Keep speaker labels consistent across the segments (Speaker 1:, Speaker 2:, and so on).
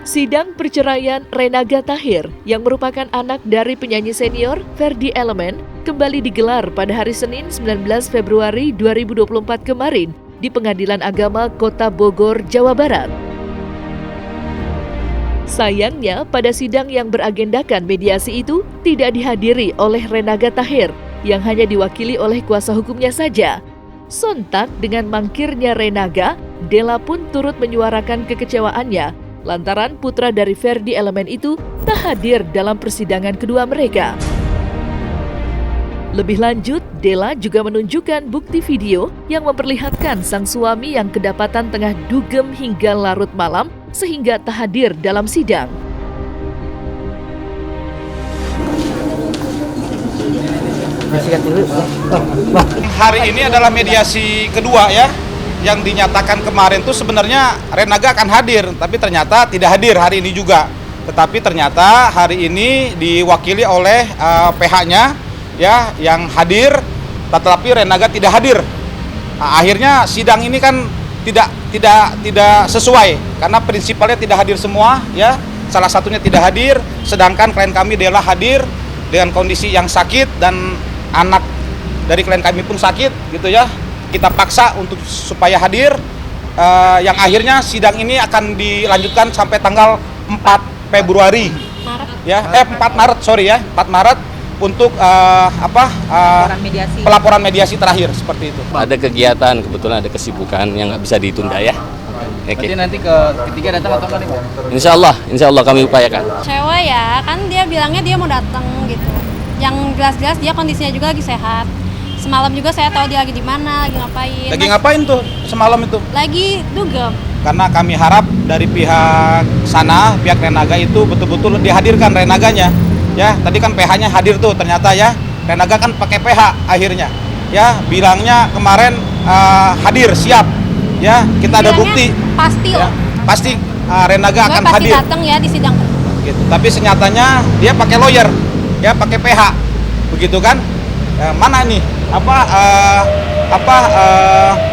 Speaker 1: Sidang perceraian Renaga Tahir yang merupakan anak dari penyanyi senior Ferdy Elemen kembali digelar pada hari Senin 19 Februari 2024 kemarin di Pengadilan Agama Kota Bogor, Jawa Barat. Sayangnya, pada sidang yang beragendakan mediasi itu tidak dihadiri oleh Renaga Tahir yang hanya diwakili oleh kuasa hukumnya saja. Sontak dengan mangkirnya Renaga, Della pun turut menyuarakan kekecewaannya lantaran putra dari Ferdy Elemen itu tak hadir dalam persidangan kedua mereka. Lebih lanjut, Della juga menunjukkan bukti video yang memperlihatkan sang suami yang kedapatan tengah dugem hingga larut malam sehingga tak hadir dalam sidang.
Speaker 2: Hari ini adalah mediasi kedua ya. Yang dinyatakan kemarin tuh sebenarnya Renaga akan hadir, tapi ternyata tidak hadir hari ini juga. Tetapi ternyata hari ini diwakili oleh PH-nya ya yang hadir, tetapi Renaga tidak hadir. Nah, akhirnya sidang ini kan tidak sesuai karena prinsipalnya tidak hadir semua ya. Salah satunya tidak hadir, sedangkan klien kami Della hadir dengan kondisi yang sakit dan anak dari klien kami pun sakit gitu ya. Kita paksa untuk supaya hadir, yang akhirnya sidang ini akan dilanjutkan sampai tanggal 4 Februari. Ya, 4 Maret, sorry ya, 4 Maret untuk pelaporan mediasi terakhir seperti itu.
Speaker 3: Ada kegiatan, kebetulan ada kesibukan yang nggak bisa ditunda ya.
Speaker 4: Oke. Jadi nanti ketiga datang atau enggak nih?
Speaker 3: Insya Allah kami upayakan.
Speaker 5: Cewek ya, kan dia bilangnya dia mau datang gitu. Yang jelas-jelas dia kondisinya juga lagi sehat. Semalam juga saya tahu dia lagi di mana, lagi ngapain.
Speaker 2: Lagi ngapain tuh semalam itu?
Speaker 5: Lagi dugem.
Speaker 2: Karena kami harap dari pihak sana, pihak Renaga itu betul-betul dihadirkan Renaganya. Ya, tadi kan PH-nya hadir tuh ternyata ya. Renaga kan pakai PH akhirnya. Ya, bilangnya kemarin hadir, siap. Ya, kita ada bukti.
Speaker 5: Pasti
Speaker 2: ya,
Speaker 5: loh.
Speaker 2: pasti Renaga akan hadir.
Speaker 5: Pasti datang ya di sidang.
Speaker 2: Gitu. Tapi senyatanya dia pakai lawyer, ya pakai PH. Begitu kan? Mana nih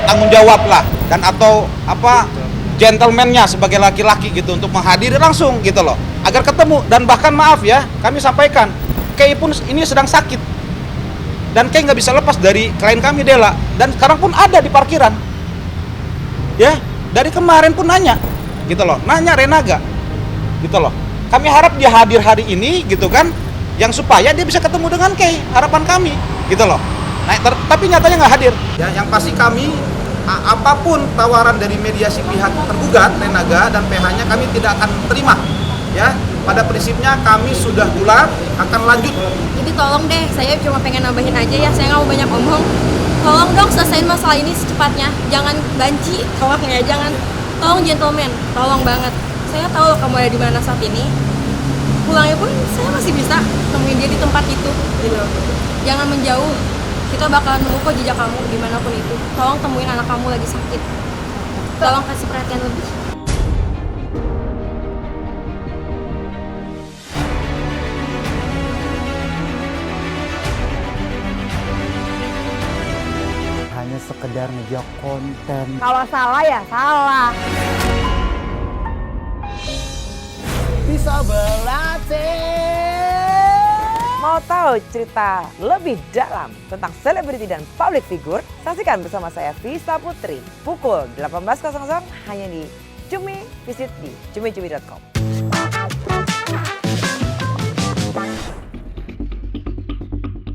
Speaker 2: tanggung jawab lah dan atau gentleman-nya sebagai laki-laki gitu untuk menghadiri langsung gitu loh agar ketemu. Dan bahkan maaf ya, kami sampaikan Kay pun ini sedang sakit dan Kay nggak bisa lepas dari klien kami Della, dan sekarang pun ada di parkiran ya. Dari kemarin pun nanya gitu loh, nanya Renaga gitu loh. Kami harap dia hadir hari ini gitu kan, yang supaya dia bisa ketemu dengan Kay, harapan kami gitu loh. Nah, tapi nyatanya nggak hadir. Ya, yang pasti kami apapun tawaran dari mediasi pihak tergugat Renaga dan PH-nya kami tidak akan terima. Ya, pada prinsipnya kami sudah bulat akan lanjut.
Speaker 5: Jadi tolong deh, saya cuma pengen nambahin aja ya, saya nggak mau banyak omong. Tolong dong selesaiin masalah ini secepatnya. Jangan banci, tolong ya, jangan. Tolong gentleman, tolong banget. Saya tahu kamu ada di mana saat ini. Pulangnya pun saya masih bisa nemuin dia di tempat itu gitu. Jangan menjauh, kita bakal nemu kok jejak kamu dimanapun itu. Tolong temuin anak kamu lagi sakit, tolong kasih perhatian lebih.
Speaker 6: Hanya sekedar ngejok konten.
Speaker 7: Kalau salah ya salah.
Speaker 6: Bisa berlatih.
Speaker 7: Mau tahu cerita lebih dalam tentang selebriti dan public figure? Saksikan bersama saya Vista Putri pukul 18.00 hanya di Cumi. Visit di cumi-cumi.com.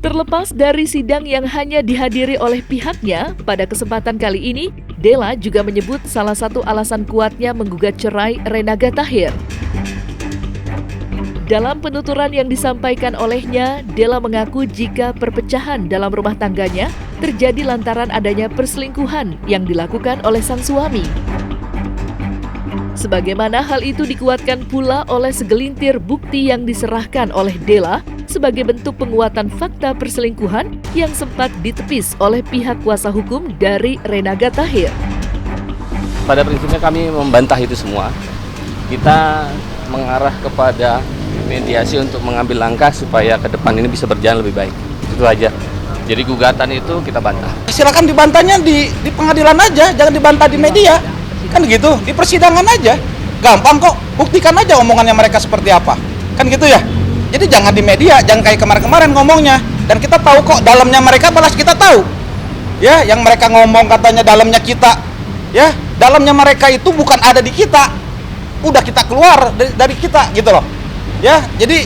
Speaker 1: Terlepas dari sidang yang hanya dihadiri oleh pihaknya, pada kesempatan kali ini, Della juga menyebut salah satu alasan kuatnya menggugat cerai Renaga Tahir. Dalam penuturan yang disampaikan olehnya, Della mengaku jika perpecahan dalam rumah tangganya terjadi lantaran adanya perselingkuhan yang dilakukan oleh sang suami. Sebagaimana hal itu dikuatkan pula oleh segelintir bukti yang diserahkan oleh Della sebagai bentuk penguatan fakta perselingkuhan yang sempat ditepis oleh pihak kuasa hukum dari Renaga Tahir.
Speaker 3: Pada prinsipnya kami membantah itu semua. Kita mengarah kepada mediasi untuk mengambil langkah supaya ke depan ini bisa berjalan lebih baik. Itu aja. Jadi gugatan itu kita bantah.
Speaker 2: Silakan dibantahnya di pengadilan aja, jangan dibantah di media. Kan gitu, di persidangan aja. Gampang kok, buktikan aja omongannya mereka seperti apa. Kan gitu ya. Jadi jangan di media, jangan kayak kemarin-kemarin ngomongnya. Dan kita tahu kok dalamnya mereka, balas kita tahu. Ya, yang mereka ngomong katanya dalamnya kita. Ya, dalamnya mereka itu bukan ada di kita. Udah kita keluar dari kita gitu loh. Ya, jadi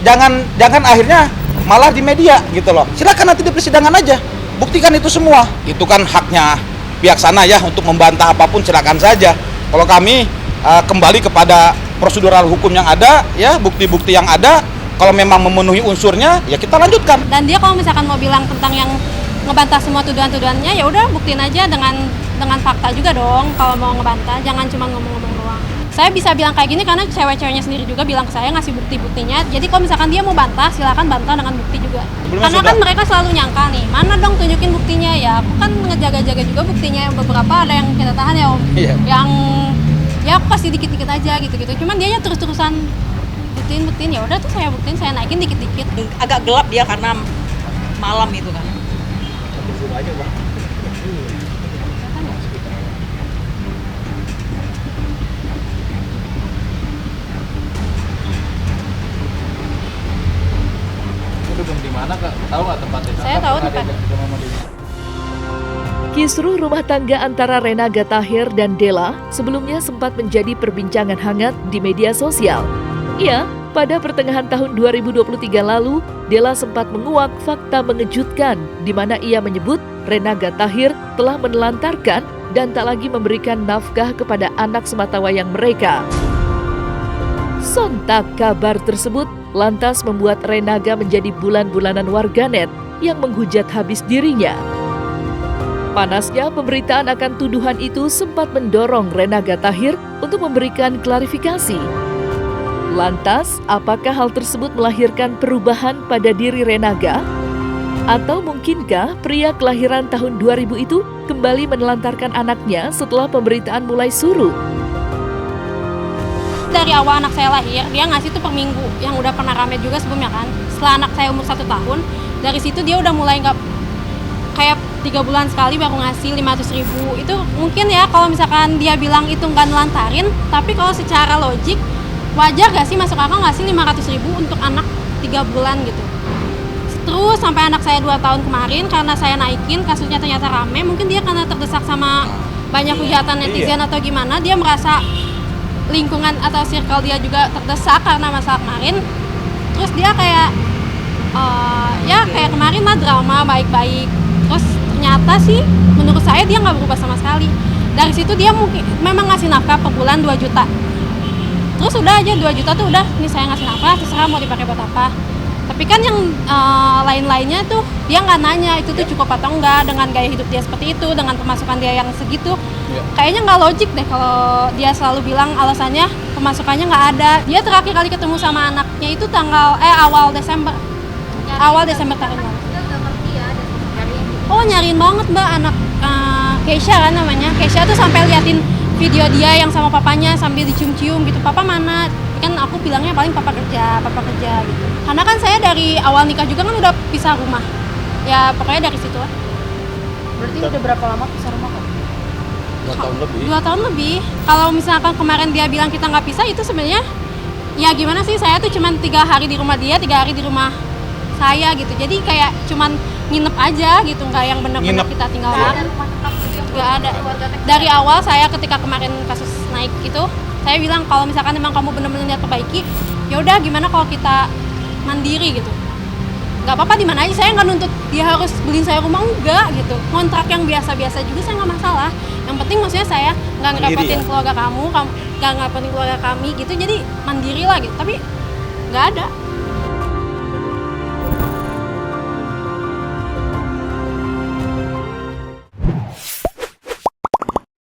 Speaker 2: jangan akhirnya malah di media gitu loh. Silakan nanti di persidangan aja. Buktikan itu semua. Itu kan haknya pihak sana ya untuk membantah apapun, silakan saja. Kalau kami kembali kepada prosedural hukum yang ada, ya bukti-bukti yang ada. Kalau memang memenuhi unsurnya, ya kita lanjutkan.
Speaker 5: Dan dia kalau misalkan mau bilang tentang yang ngebantah semua tuduhan-tuduhannya, ya udah buktiin aja dengan fakta juga dong. Kalau mau ngebantah, jangan cuma ngomong-ngomong doang. Saya bisa bilang kayak gini karena cewek-ceweknya sendiri juga bilang ke saya, ngasih bukti-buktinya. Jadi kalau misalkan dia mau bantah, silakan bantah dengan bukti juga. Karena kan mereka selalu nyangka nih, mana dong tunjukin buktinya. Ya aku kan ngejaga-jaga juga buktinya. Beberapa ada yang kita tahan ya Om.
Speaker 2: Iya.
Speaker 5: Yang ya aku kasih dikit-dikit aja gitu-gitu. Cuman dia terus-terusan buktiin, ya udah tuh saya buktiin, saya naikin dikit-dikit.
Speaker 8: Agak gelap dia karena malam itu kan.
Speaker 4: Di mana Kak? Tahu nggak tempatnya?
Speaker 5: Saya tahu tempatnya.
Speaker 1: Kisruh rumah tangga antara Renaga Tahir dan Della sebelumnya sempat menjadi perbincangan hangat di media sosial. Ya, pada pertengahan tahun 2023 lalu, Della sempat menguak fakta mengejutkan di mana ia menyebut Renaga Tahir telah menelantarkan dan tak lagi memberikan nafkah kepada anak sematawayang mereka. Sontak kabar tersebut lantas membuat Renaga menjadi bulan-bulanan warganet yang menghujat habis dirinya. Panasnya pemberitaan akan tuduhan itu sempat mendorong Renaga Tahir untuk memberikan klarifikasi. Lantas, apakah hal tersebut melahirkan perubahan pada diri Renaga? Atau mungkinkah pria kelahiran tahun 2000 itu kembali menelantarkan anaknya setelah pemberitaan mulai surut?
Speaker 5: Dari awal anak saya lahir, dia ngasih tuh per minggu, yang udah pernah rame juga sebelumnya kan. Setelah anak saya umur 1 tahun, dari situ dia udah mulai nggak, kayak 3 bulan sekali baru ngasih 500.000. Itu mungkin ya kalau misalkan dia bilang itu nggak nelantarin, tapi kalau secara logik, wajar gak sih masuk akal ngasih 500.000 untuk anak 3 bulan gitu. Terus sampai anak saya 2 tahun kemarin, karena saya naikin, kasusnya ternyata rame, mungkin dia karena terdesak sama banyak hujatan netizen atau gimana, dia merasa lingkungan atau circle dia juga terdesak karena masalah kemarin. Terus dia kayak ya kayak kemarin mah drama baik-baik. Terus ternyata sih menurut saya dia nggak berubah sama sekali. Dari situ dia mungkin memang ngasih nafkah per bulan 2 juta. Terus udah aja 2 juta tuh udah, nih saya ngasih nafkah, terserah mau dipakai buat apa. Tapi kan yang lain-lainnya tuh dia nggak nanya itu tuh cukup atau enggak dengan gaya hidup dia seperti itu, dengan pemasukan dia yang segitu. Kayaknya nggak logik deh kalau dia selalu bilang alasannya pemasukannya nggak ada. Dia terakhir kali ketemu sama anaknya itu awal Desember. Awal Desember tahun lalu. Oh nyariin banget Mbak anak Keisha kan namanya. Keisha tuh sampai liatin video dia yang sama papanya sambil dicium-cium gitu. Papa mana? Kan aku bilangnya paling papa kerja gitu. Karena kan saya dari awal nikah juga kan udah pisah rumah. Ya pokoknya dari situ lah.
Speaker 8: Berarti udah berapa lama pisah rumah kok?
Speaker 3: 2 tahun lebih.
Speaker 5: 2 tahun lebih. Kalau misalkan kemarin dia bilang kita nggak pisah, itu sebenarnya ya gimana sih, saya tuh cuman 3 hari di rumah dia, 3 hari di rumah saya gitu. Jadi kayak cuman nginep aja gitu, nggak yang benar-benar kita tinggal bareng. Nggak ada. Dari awal saya ketika kemarin kasus naik itu, saya bilang kalau misalkan memang kamu benar-benar niat perbaiki, ya udah gimana kalau kita mandiri gitu. Nggak apa-apa di mana aja, saya nggak nuntut dia harus beliin saya rumah, enggak gitu. Kontrak yang biasa-biasa juga saya nggak masalah. Yang penting maksudnya saya nggak ngerepotin keluarga kamu nggak ngerepotin keluarga kami gitu. Jadi mandiri lah gitu. Tapi nggak ada.